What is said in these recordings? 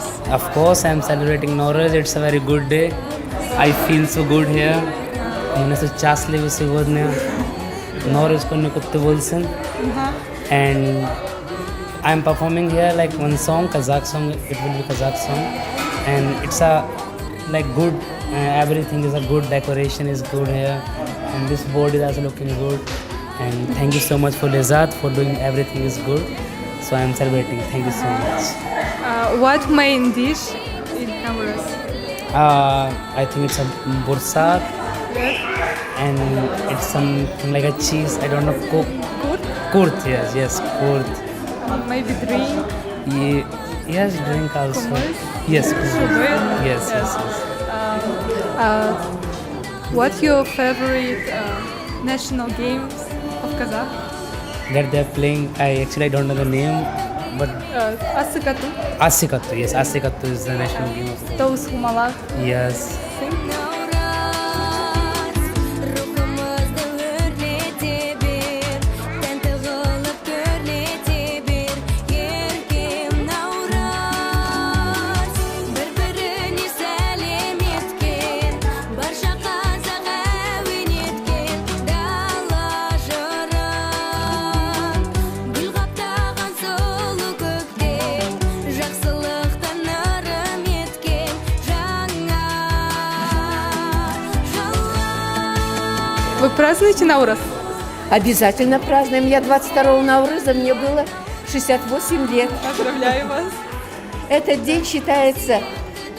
Nauruz? Of course, I'm celebrating Nowruz. It's a very good day. I feel so good here. मैंने so счастливый сегодня. Nowruz को никто बोलसन. And I'm performing here like one song, Kazakh song. It will be Kazakh song, and it's a like good. Everything is a good. Decoration is good here, and this board is also looking good. And thank you so much for Lizat for doing everything is good. So I'm celebrating. Thank you so much. What main dish in Nauruz? I think it's a bursak, and it's something like a cheese. I don't know. Good? Kurt, yes, kurt. Maybe drink? Yes, drink also. Kumar? Yes, kumar. Sugar? Yes. What's your favorite national games of Kazakh? That they're playing. I don't know the name, but Asıkatu, Asikattu. Yes, Asikattu is the national game of Kazakh. Tavus Humalak. Yes. Вы празднуете Наурuz? Обязательно празднуем. Я 22 Наурыза, мне было 68 лет. Поздравляю вас. Этот день считается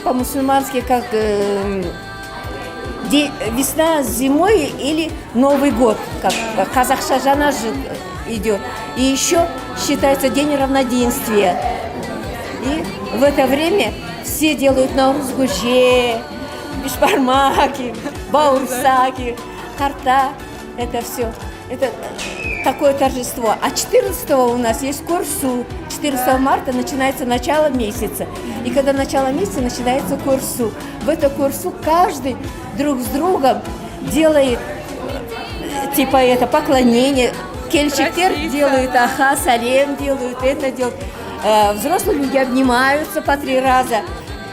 по-мусульмански как весна с зимой или Новый год, как казахша жана жыл идет. И еще считается день равноденствия. И в это время все делают Наурыз гуже, бишбармаки, баурсаки, карта. Это все. Это такое торжество. А 14-го у нас есть Курсу. 14 марта начинается начало месяца. И когда начало месяца, начинается Курсу. В это Курсу каждый друг с другом делает типа это поклонение. Кельчиктер делают, салем делают, это делают. Взрослые люди обнимаются по 3 раза.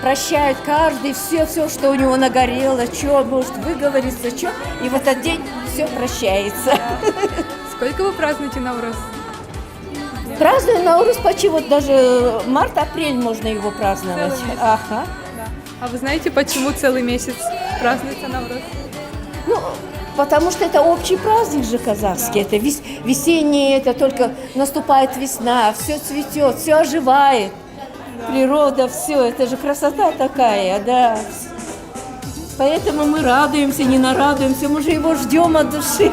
Прощают каждый все, что у него нагорело, что может выговориться, что. И в этот день все прощается. Сколько вы празднуете Наурuz? Празднуем Наурuz почти вот даже март-апрель можно его праздновать. Целый месяц. Ага. Да. А вы знаете, почему целый месяц празднуется Наурuz? Ну, потому что это общий праздник же казахский. Это весенний, это только наступает весна, все цветет, все оживает. Природа, все, это же красота такая, да. Поэтому мы радуемся, не нарадуемся, мы же его ждем от души.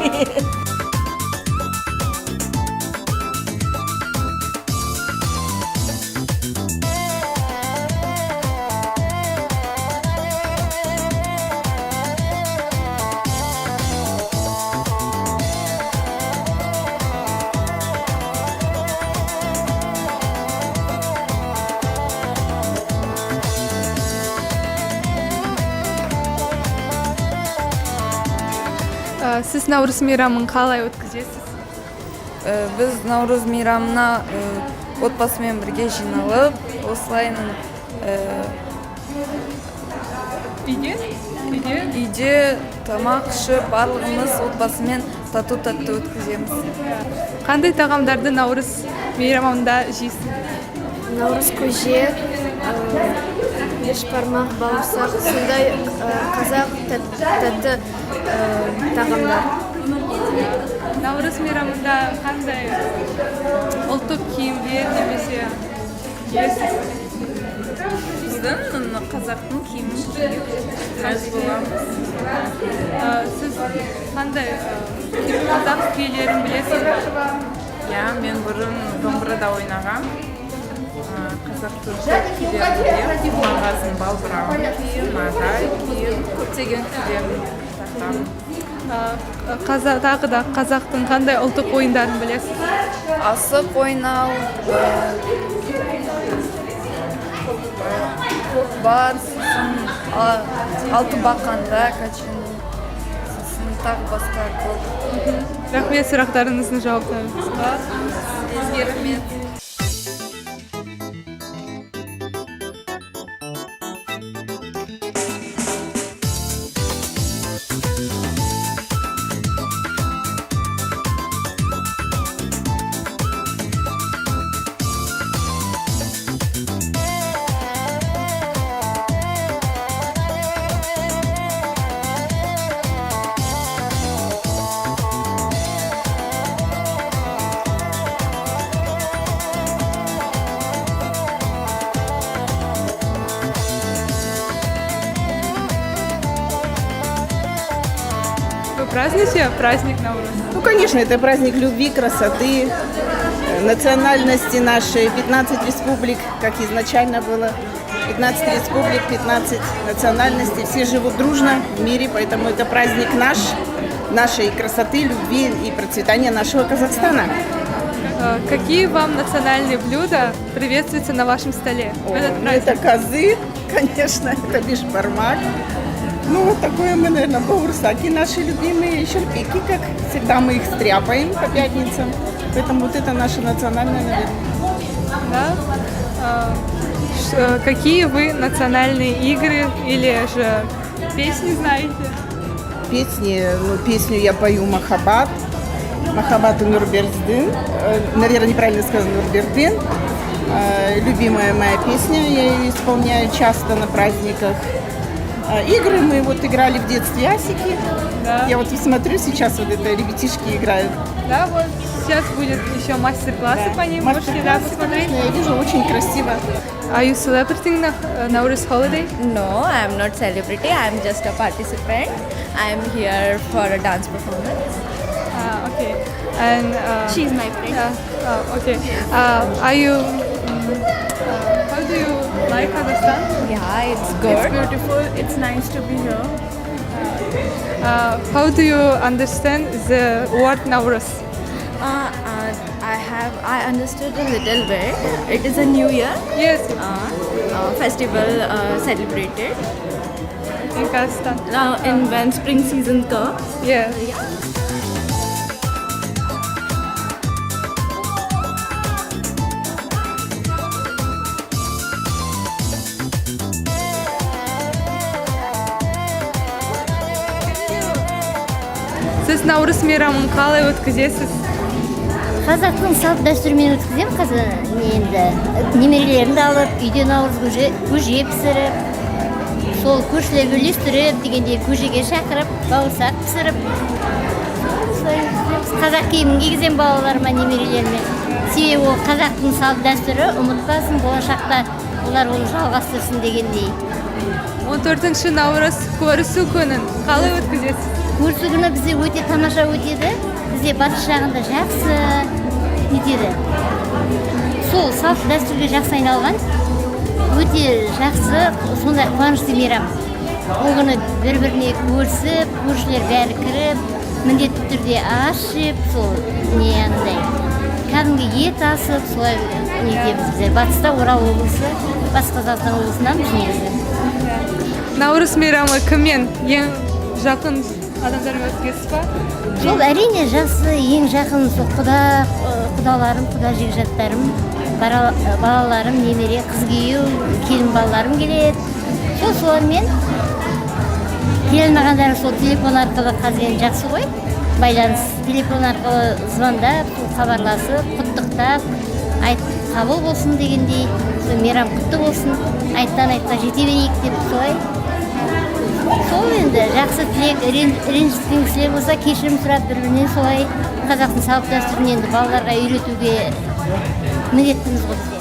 Сіз Наурыз мейрамын қалай өткізесіз? Біз Наурыз мейрамына отбасымен бірге жиналып, осылайын үйде тамақ ішіп, барлығымыз отбасымен тату-тәтті өткіземіз. Қандай тағамдарды Наурыз мейрамында жейсіз? Наурыз көже, бешбармақ, бауырсақ, сондай қазақ тәтті тағамдар. Наурыз мейрамында қандай ұлттық киімдер немесе киесіз? Біздің қазақтың киімін киіп мәз боламыз. Сіз қандай қазақ күйлерін білесіз бе? Иә, мен бұрын домбырада ойнағам. Қазақтың күйлерін білем. Мағазын балбырауын киім, мадай киім, көптеген күйлерін тартамын. Тағы да қазақтың қандай ұлттық ойындарын білесіз? Асық ойнау, көкбар, сосын алты бақанда качану, сосын тағы басқа көп. Рахмет, сұрақтарыңыздың жауаптарыңыз. Сізге рахмет. празднуете праздник Наурыз? Ну, конечно, это праздник любви, красоты, национальности нашей. 15 республик, как изначально было. 15 республик, 15 национальностей. Все живут дружно в мире, поэтому это праздник наш, нашей красоты, любви и процветания нашего Казахстана. Какие вам национальные блюда приветствуются на вашем столе в этот праздник? Это козы, конечно, это бишбармак. Ну, вот такое мы, наверное, баурсаки наши любимые, шерпики, как всегда мы их стряпаем по пятницам. Поэтому вот это наше национальное, наверное. Да? Какие вы национальные игры или же песни знаете? Песни, ну, песню я пою «Махаббат». «Махаббат» Нурбердин. Наверное, неправильно сказано «Нурбердин». Любимая моя песня, я ее исполняю часто на праздниках. Игры мы вот играли в детстве, асики. Да. Я вот смотрю, сейчас вот это ребятишки играют. Да, вот сейчас будет еще мастер-классы по ним, можете да, посмотреть. Я вижу, очень красиво. Are you celebrating Nauruz holiday? No, I'm not celebrity. I'm just a participant. I'm here for a dance performance. Okay. And She's my friend. okay. Are you? How do you like Kazakhstan? Yeah, it's good. It's beautiful. It's nice to be here. How do you understand the word Nauruz? I understood a little bit. It is a new year Yes, festival celebrated. in Kazakhstan. Now, in when spring season comes. Yeah. Сіз Наурыз мейрамын қалай өткізесіз? Қазақтың салт дәстүрімен өткіземін қазір енді немерелерімді алып үйде наурыз көже пісіріп, сол көршілерге үлестіріп дегенде көжеге шақырып, бауырсақ пісіріп, қазақ киімін кигіземін балаларыма, немерелеріме. Себебі ол қазақтың салт дәстүрі ұмытпасын, болашақта олар оны жалғастырсын дегендей. 14 Наурыз көрісу күнін қалай өткізесіз? Көрісу күні бізде өте тамаша өтеді. Бізде батыс жағында жақсы нетеді. Сол салт дәстүрге жақсы айналған. Өте жақсы, сондай қуанышты мейрам. Ол күні бір-біріне көрісіп, көршілер бәрі кіріп, міндетті түрде ас жеп, сол не андай. Кәдімгі ет асып, солай нетеміз біздер. Батыста Орал облысы, Батыс Қазақстан облысынан негізі. Наурыз мейрамы кіммен ең жақын адамдармен өткізесіз ба? Сол әрине жақсы, ең жақын құдаларым, құда жекжаттарым, балаларым, немере, қыз күйеу, келін балаларым келеді. Солармен келін ағандары сол телефон арқылы қазір жақсы ғой. Байланыс телефон арқылы звондап, хабарласып, құттықтап, қабыл болсын дегендей, мейрам құтты болсын, айттан айтқа жете берейік деп солай. Сол енді жақсы тілек, ренжіткен кісілер болса кешірім сұрап бір-бірінен солай қазақтың салт дәстүрін енді балаларға үйретуге міндеттіміз ғой бізде.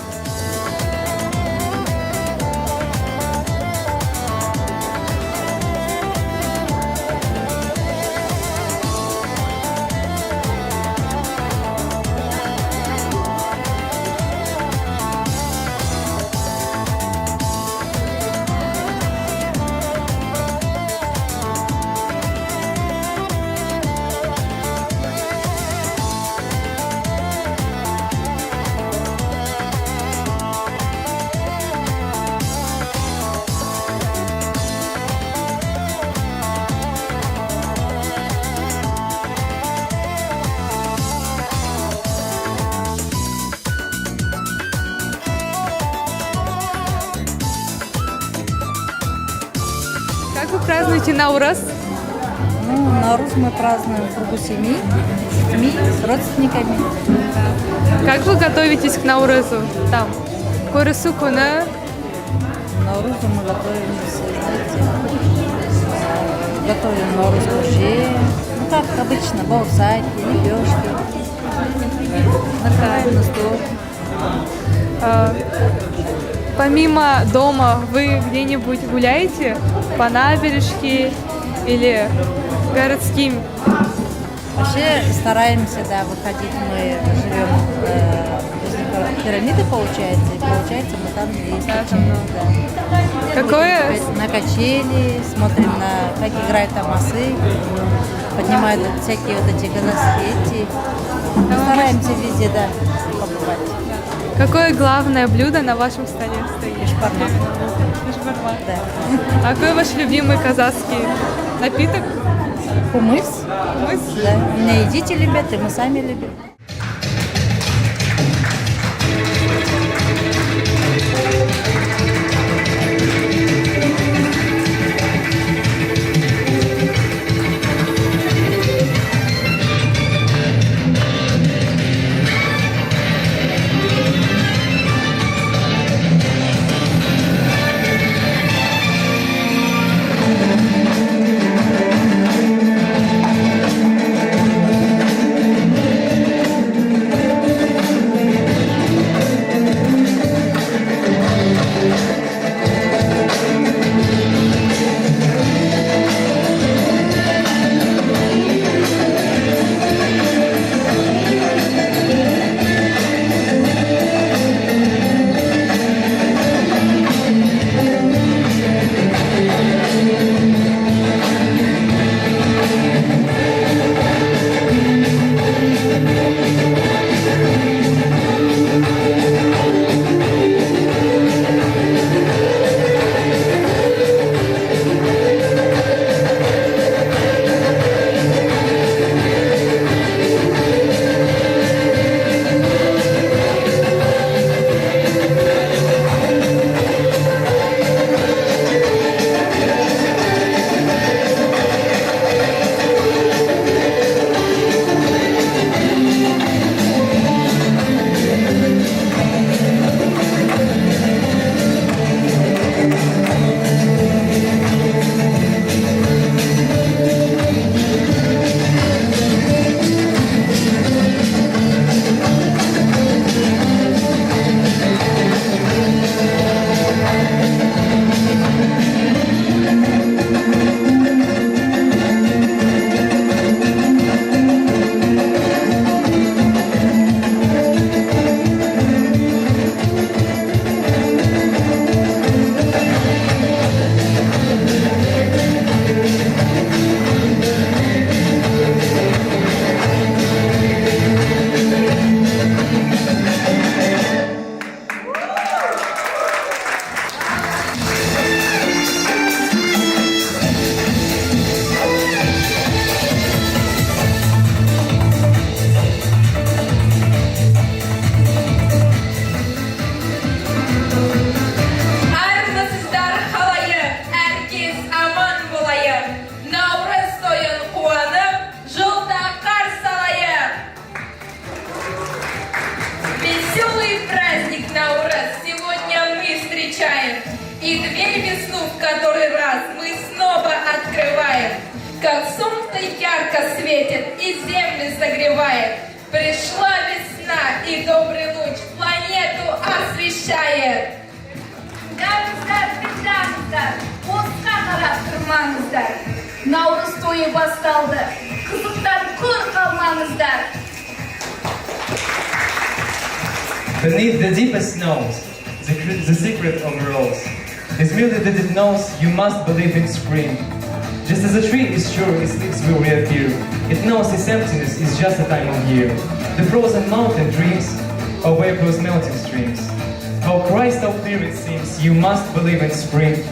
Как вы празднуете Наурыз? Ну, Наурыз мы празднуем в кругу семьи, с детьми, с родственниками. Как вы готовитесь к Наурызу? Там, көрісу күні. Наурузу мы готовимся, знаете, готовим Наурыз көже, ну, как обычно, баурсаки, лепешки. Накрываем на стол. Помимо дома, вы где-нибудь гуляете по набережке или городскими? Вообще стараемся, да, выходить. Мы живем возле пирамиды, получается, и получается мы там есть. Да, очень, там да. Какое? На качели, смотрим как играют там осы, поднимают всякие вот эти газосети. Стараемся везде, да, побывать. Какое главное блюдо на вашем столе стоит? Бешбармак. Бешбармак. Да. А какой ваш любимый казахский напиток? Хумыс. Хумыс? Да. У меня и дети любят, и мы сами любим. И дверь весну в который раз мы снова открываем. Как солнце ярко светит и землю согревает. Пришла весна и добрую ночь планету освещает. Дамыздар, бедамыздар, отқа қарап тұрмаңыздар. Наурыз тойы басталды, қызықтан құр қалмаңыздар. Beneath the deepest snows, the secret of rose is merely that it knows you must believe in spring. Just as a tree is sure its leaves will reappear, it knows its emptiness is just a time of year. The frozen mountain dreams of April's melting streams. How crystal clear it seems, you must believe in spring.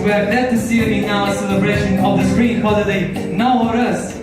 we are glad to see you in our celebration of the spring holiday, Nowruz.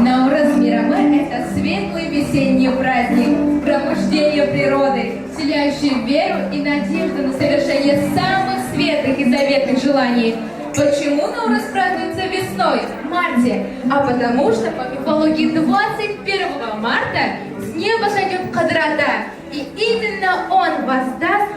Nowruz мировой – это светлый весенний праздник, пробуждение природы, вселяющий веру и надежду на совершение самых светлых и заветных желаний. Почему Nowruz празднуется весной, в марте? А потому что по мифологии 21 марта с неба сойдет Кадр Ата, и именно он воздаст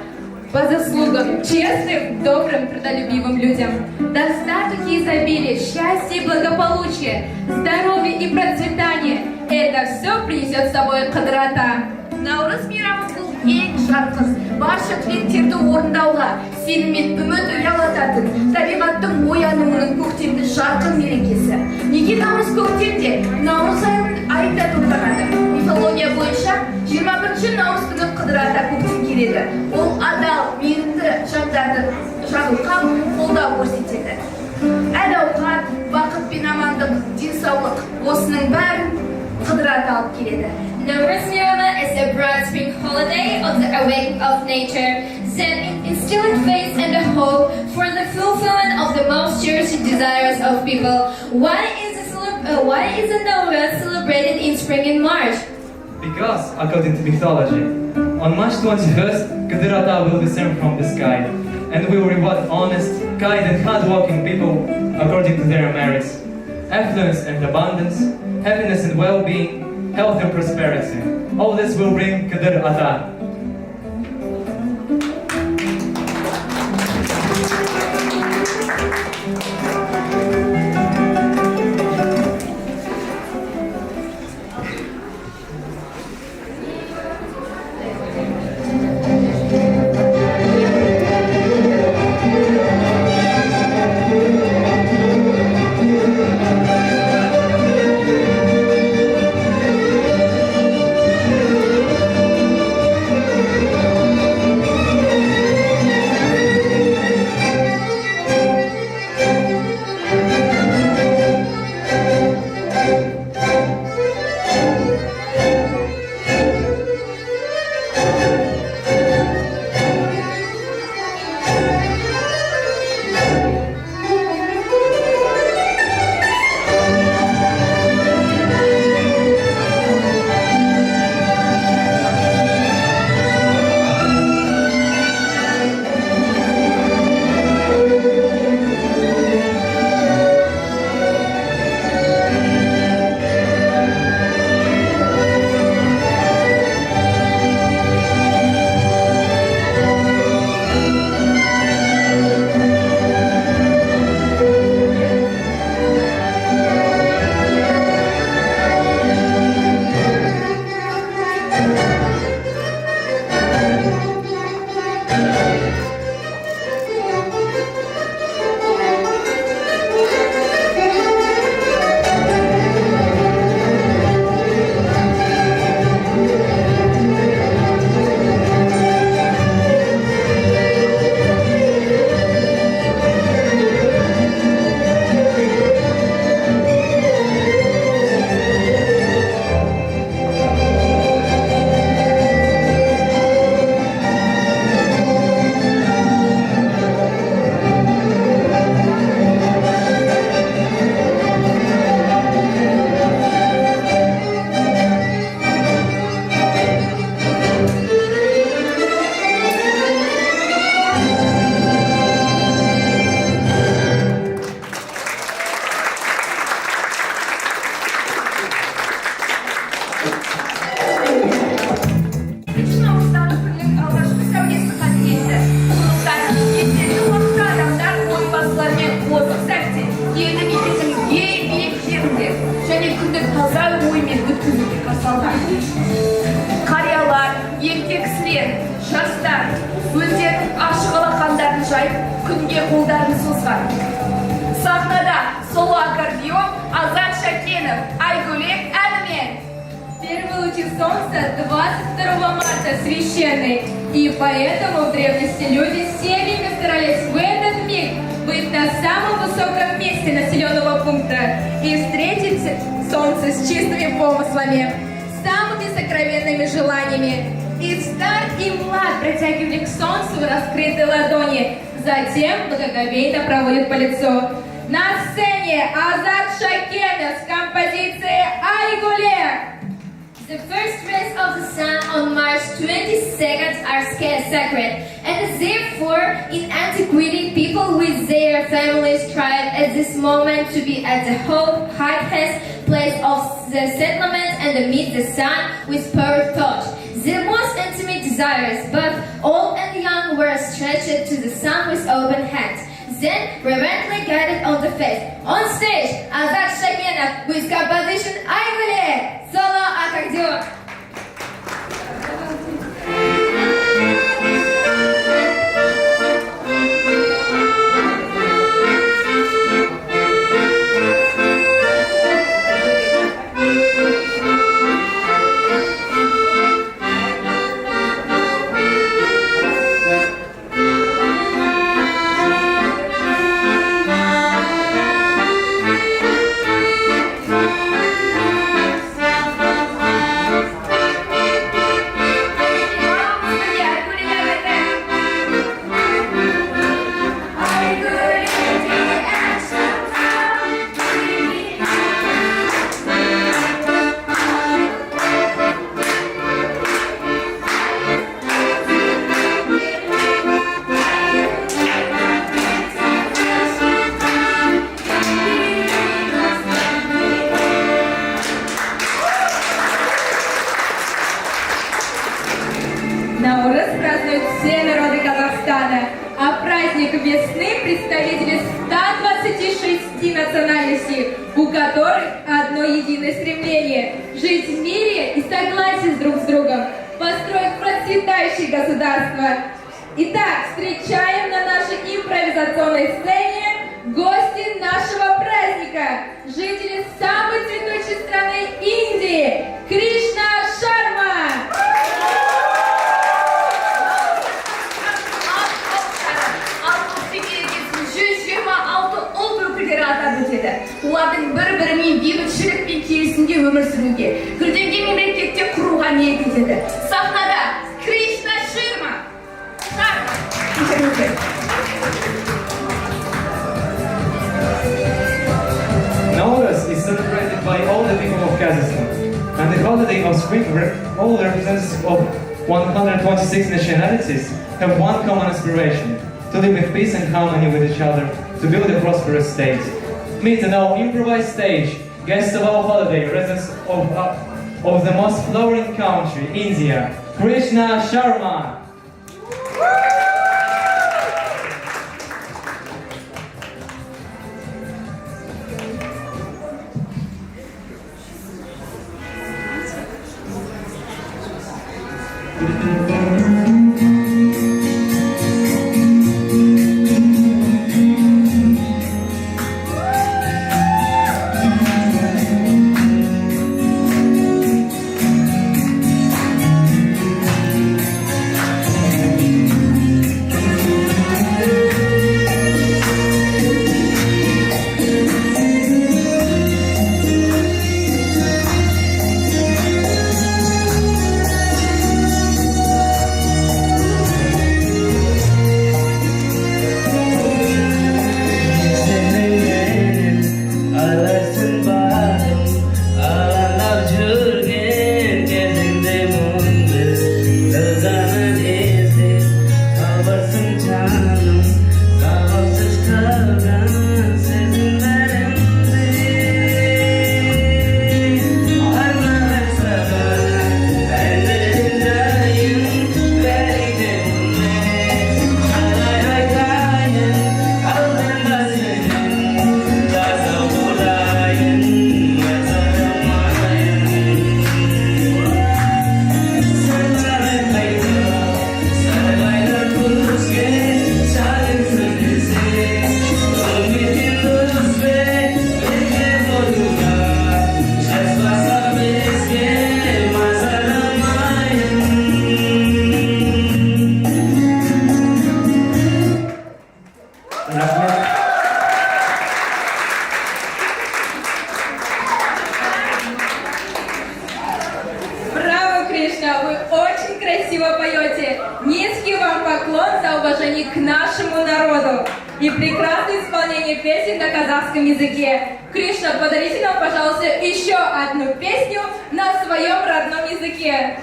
по заслугам честным, добрым, трудолюбивым людям. Достаток и изобилие, счастье и благополучие, здоровье и процветание – это все принесет с собой Кадр Ата. Nowruz мейрамы бұл ең жарқын, барша тілектерді орындауға, сеніммен үміт ұялататын, табиғаттың оянуының көктемді жарқын мерекесі. Неге Nowruz көктемде? Nowruz айында тойланады. Мифология бойынша 21 Nowruz күні Кадр Ата көктем келеді. Ол адал, мейірімді жандарды жарылқа қолдау көрсетеді. Әл-ауқат, бақыт пен амандық, денсаулық, осының бәрін Кадр Ата алып келеді. Nowruz is a bright spring holiday of the awakening of nature, then instilling faith and a hope for the fulfillment of the most cherished desires of people. Why is the Nowruz celebrated in spring and March? Because, according to mythology, on March 21st, Kадр Ата will descend from the sky and will reward honest, kind and hard-working people according to their merits. Affluence and abundance, happiness and well-being, health and prosperity. All this will bring Kадр Ата. ұлттық сәтте елді мекеннің ең биік жерінде және күнді таза оймен өткізуге қарсалған. Қариялар, егде кісілер, жастар өздерінің ашық алақандарын жайып күнге қолдарын созған. Сахнада соло аккордеон Азат Шакенов, Айгулек әнімен. Первые лучи солнца 22 марта священный, и поэтому в древности люди семьями старались в этот миг быть на самом высоком месте населенного пункта и встретить солнце с чистыми помыслами, самыми сокровенными желаниями. И стар, и млад протягивали к солнцу раскрытые ладони, затем благоговейно проводят по лицу. На сцене Азат Шакенов с композицией «Айгулек». The first rays of the sun on March 22nd are sacred, and therefore, in antiquity, people with their families tried at this moment to be at the highest place of the settlement and amid the sun with pure thought. The most intimate desires, both old and young, were stretched to the sun with open hands. Then reverently guided on the face. On stage, Azat Shakenov with composition Aygule, solo accordion. Наурыз празднуют все народы Казахстана, а праздник весны представители 126 национальностей, у которых одно единое стремление – жить в мире и согласии друг с другом, построить процветающее государство. Итак, встречаем на нашей импровизационной сцене гости нашего праздника, жители самой цветущей страны Индии – Кришна Шарма! атап өтеді. Олардың бір-бірімен бейбітшілік пен келісімде өмір сүруге, гүлденген мемлекетте құруға ниет етеді. Сахнада Кришна Шарма. Nowruz is celebrated by all the people of Kazakhstan, and the holiday of spring all the representatives of 126 nationalities have one common aspiration: to live in peace and harmony with each other, to build a prosperous state. Meet on our improvised stage, guests of our holiday, residents of the most flowering country, India, Krishna Sharma. и прекрасное исполнение песен на казахском языке. Кришна, подарите нам, пожалуйста, еще одну песню на своем родном языке.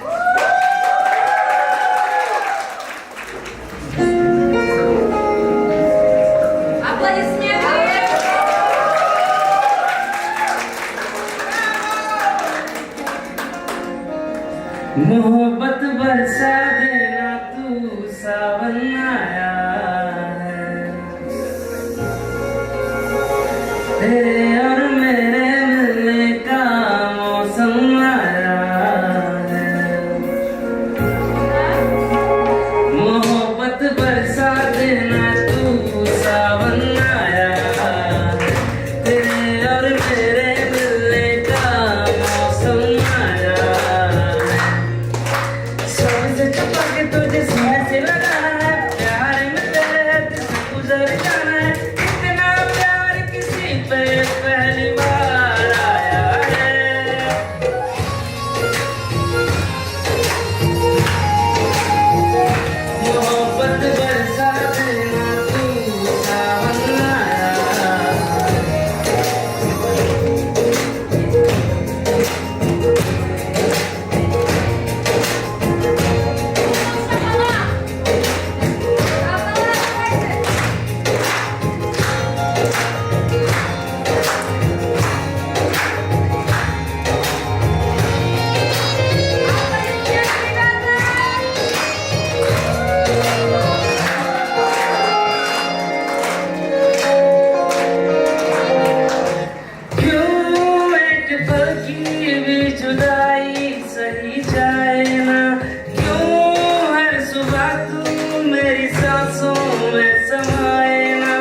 मोहब्बत बरसा देना तू सावन आया है तेरे और मेरे मिलने का मौसम आया है मोहब्बत बरसा देना तू सावन आया तेरे और मेरे मिलने का मौसम आया तुझे सीने से लगाना है प्यार में तेरे हद से गुजर जाना है इतना प्यार किसी पे पहली बार आया है मोहब्बत बरसा देना तू सावन आया जुदाई सही जाए ना क्यों हर सुबह तू मेरी सांसों में समाए ना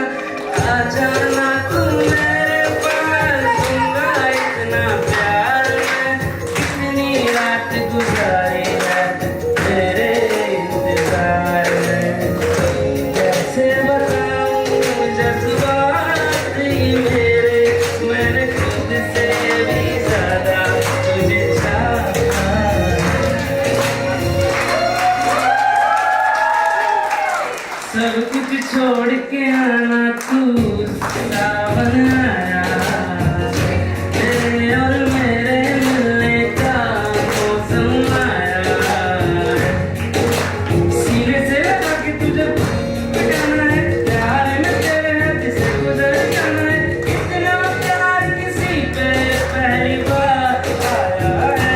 आ जाना तू मेरे पास दूंगा इतना प्यार मैं कितनी रात गुजारी है तेरे इंतजार में कैसे बताऊं जज्बात ये मेरे मैंने खुद से भी ज्यादा सब कुछ छोड़ के आना तू सावन आया तेरे और मेरे मिलने का मौसम आया सीने से लगा के तुझे जाना है प्यार में तेरे हाथ से गुजर जाना है इतना प्यार किसी पे पहली बार आया है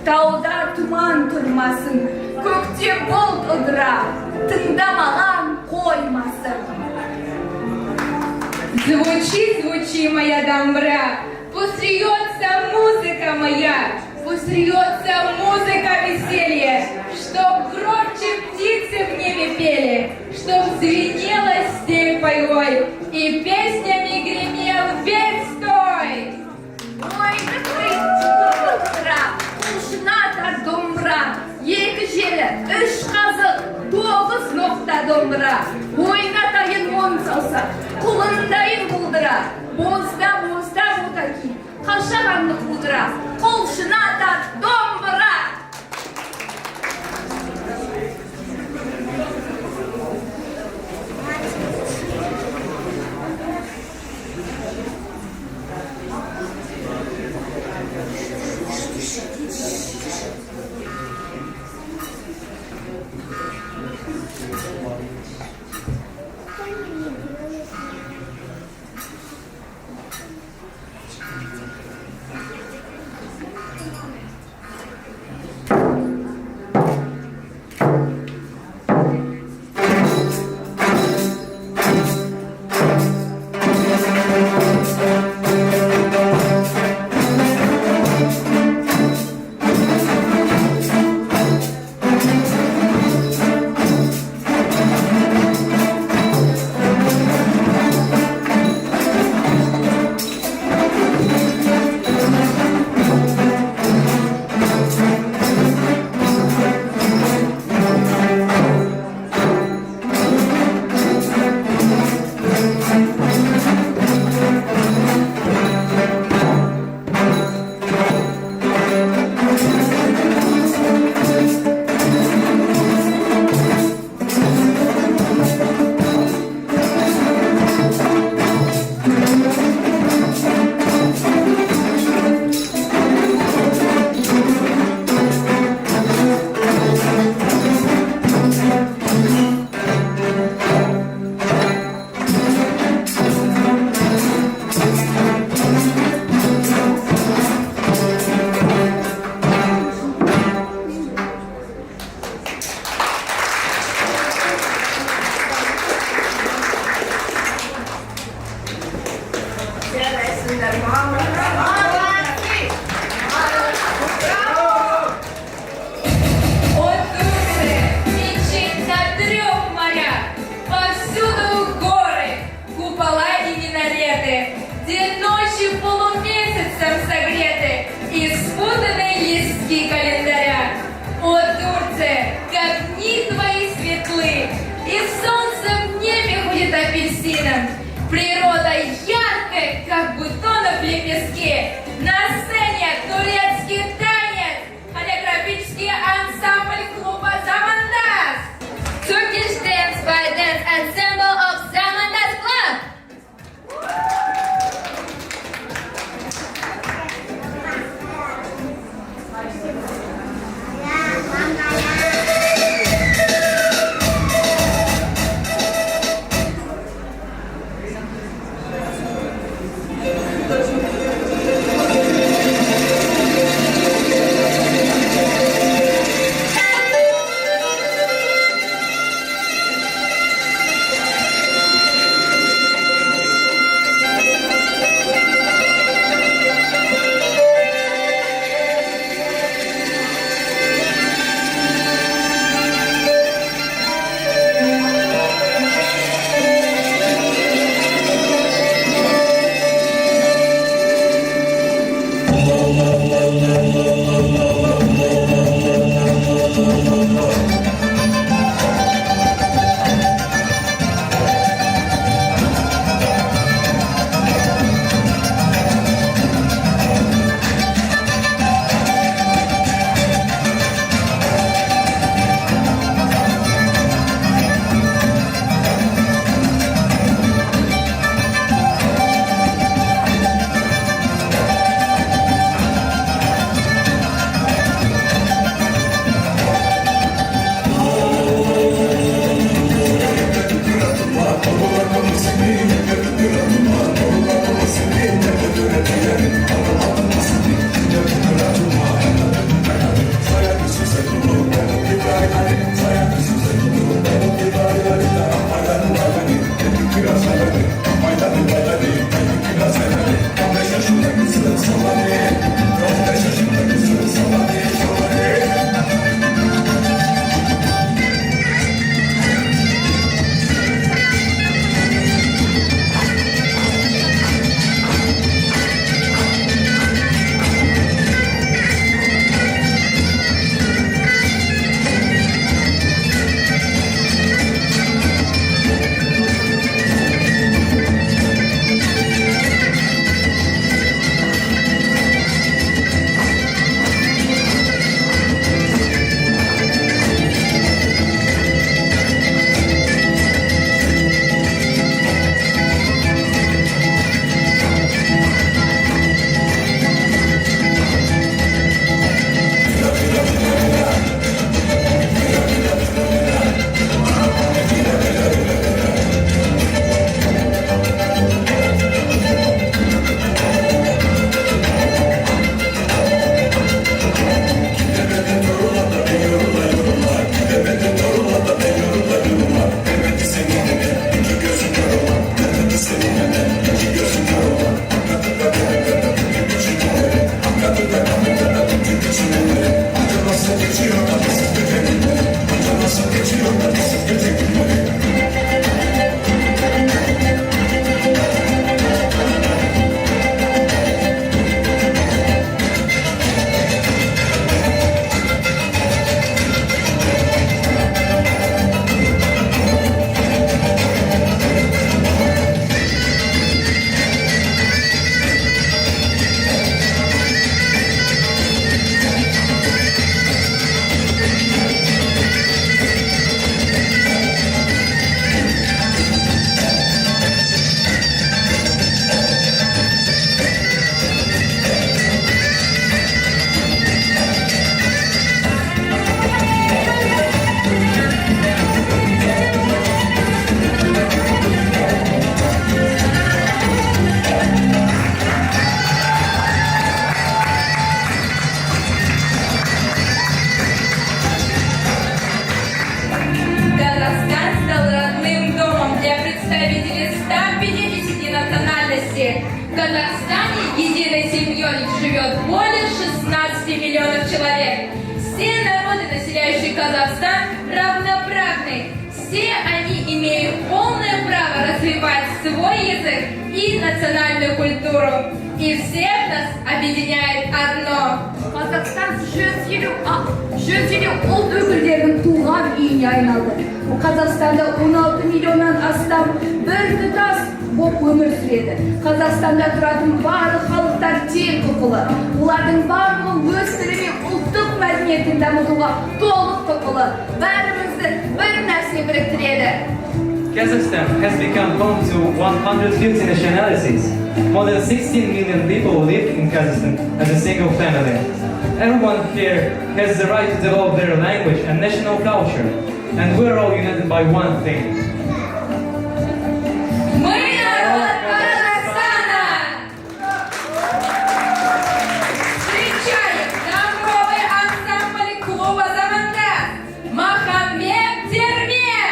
тауда тұман тұрмасын, көкте бұлт ыдыра, тыңдамаған қоймасын. Звучи, звучи, моя домбра, пусть льется музыка моя, пусть льется музыка веселья, чтоб громче птицы в небе пели, чтоб звенела степь полой, и песнями гремел весь стой. Ой, домбра, ушната домбра, екі желі, үш қазық, 9 ноқта домбра, ойнатайын он салса, құлындайын бұлдыра, бозда отаки, қашағанлық бұлдыра, қолшыната домбра. Природа яркая, как бутонов в лепестке. На сцене турецкий танец, хореографический ансамбль клуба «Замандас». Turkish dance by dance ensemble of Zamandas Club. В Казахстане единой семьей живет более 16 миллионов человек. Все народы, населяющие Казахстан, равноправны. Все они имеют полное право развивать свой язык и национальную культуру. И всех нас объединяет одно. Қазақстан 150 ұлт өкілдерінің туған үйіне айналды. Қазақстанда 16 миллионнан астам бір тұтас боп өмір сүреді. Қазақстанда тұратын барлық халықтар тең құқылы. Олардың барлығы өз тілі мен ұлттық мәдениетін дамытуға толық құқылы. Бәрімізді бір нәрсе біріктіреді. Kazakhstan has become home to 150 nationalities. More than 16 million people live in Kazakhstan as a single family. Everyone here has the right to develop their language and national culture. And we're all united by one thing. Мы народ Казахстана! Встречаем здоровый ансамбль клуба «Замандас» Мохаммед Терме!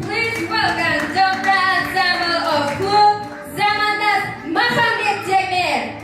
Please welcome the ensemble of Club Zamandaz Mohammed Terme!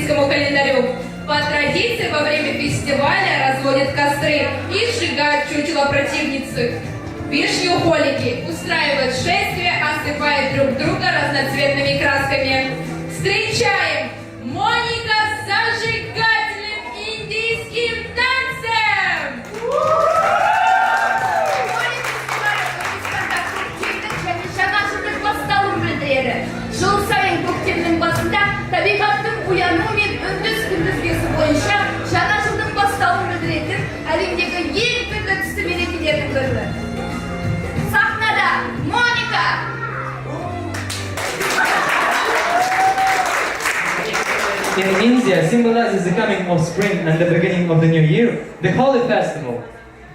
индийскому календарю. По традиции во время фестиваля разводят костры и сжигают чучело противницы. Вишнеухольники устраивают шествие, осыпая друг друга разноцветными красками. Встречаем Моника с зажигательным индийским танцем! Жыл сайын көктемнің басында табиғаттың уянуы мен үндіс күндізгесі бойынша жаңа жылдың басталуын білдіретін әлемдегі ең түрлі түсті мерекелердің бірі. Сахнада Моника! In India symbolizes the coming of spring and the beginning of the new year, the Holi festival.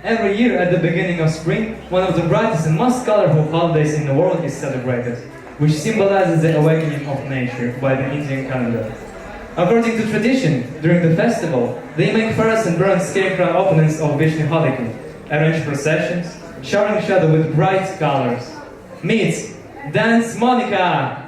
Every year at the beginning of spring, one of the brightest and most colorful holidays in the world is celebrated, which symbolizes the awakening of nature by the Indian calendar. According to tradition, during the festival, they make fairs and burn scarecrow openings of Vishnu-Holiki, arrange processions, showering each other with bright colors. Meet Dance Monica!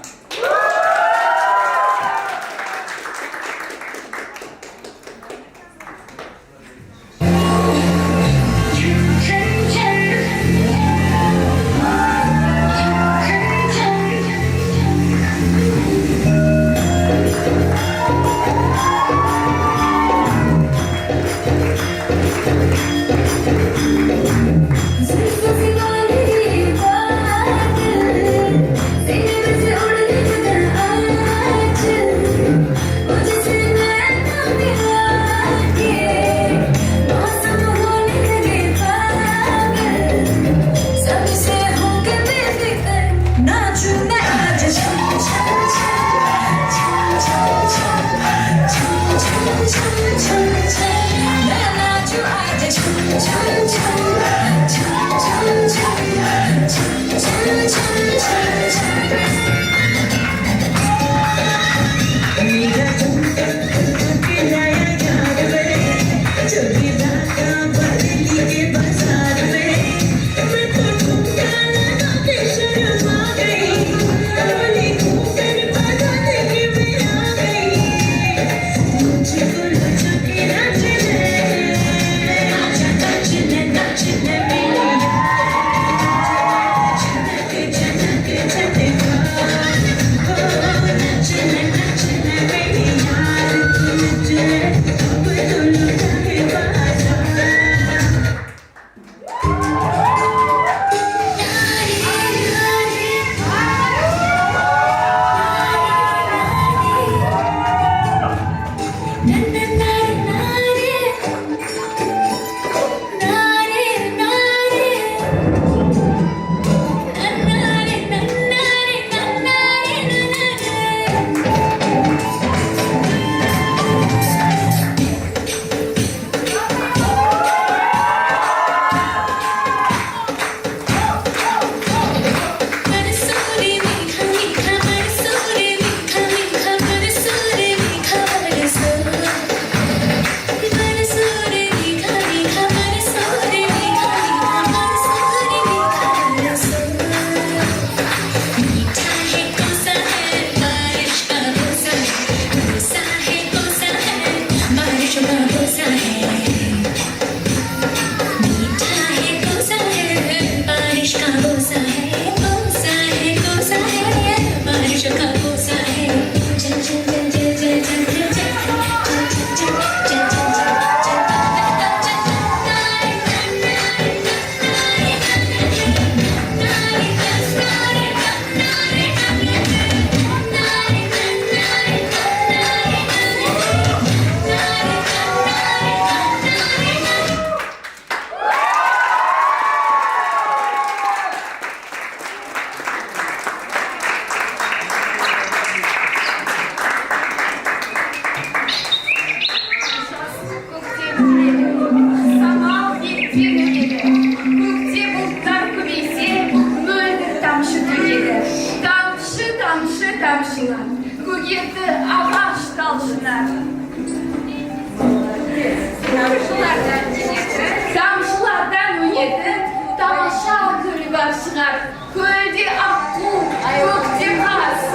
Tamşılardan uyudu, tamaşa gülüber çınar. Gölde akku, gökte kaz,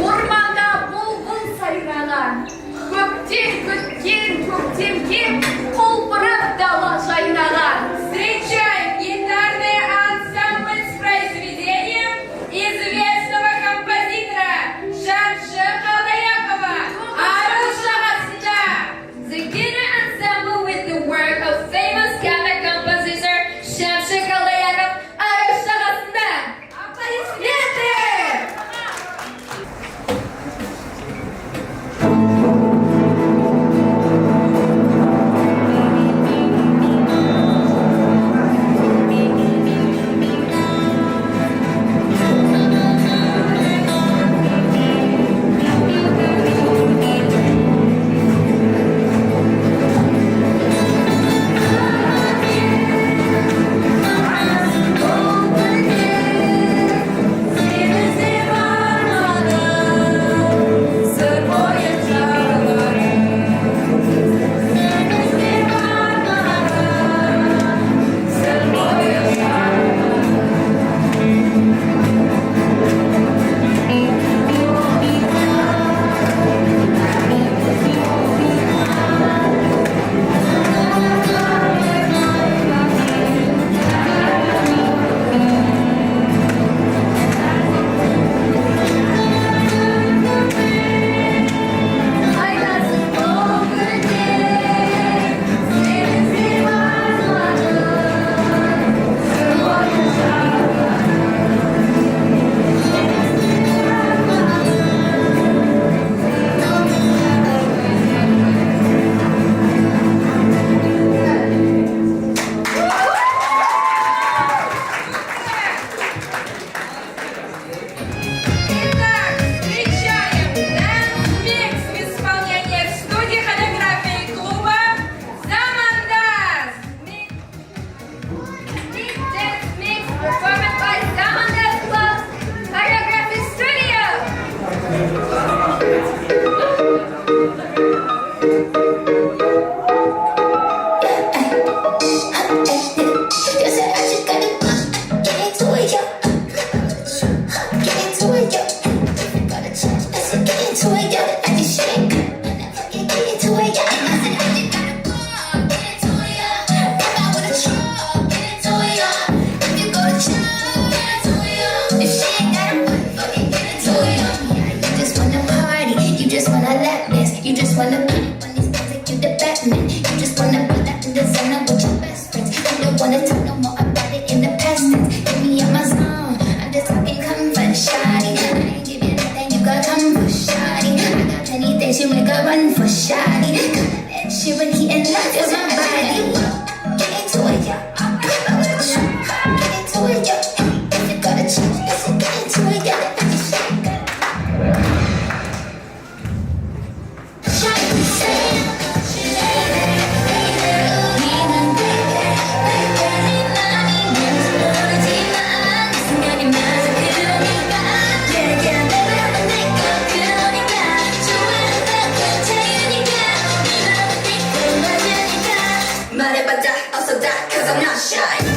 ormanda bulbul sayralar. кен көктемге құлпырып дала жайнаған. Встречаем гитарный ансамбль с произведением известного композитора Шамши Қалдаяқова «Ару жағасында». The guitar ensemble with the work of famous Kazakh composer Shamshir Kalbayakov, «Ару жағасында». Аплодисменты! 말해봤자 also die cause I'm not shy.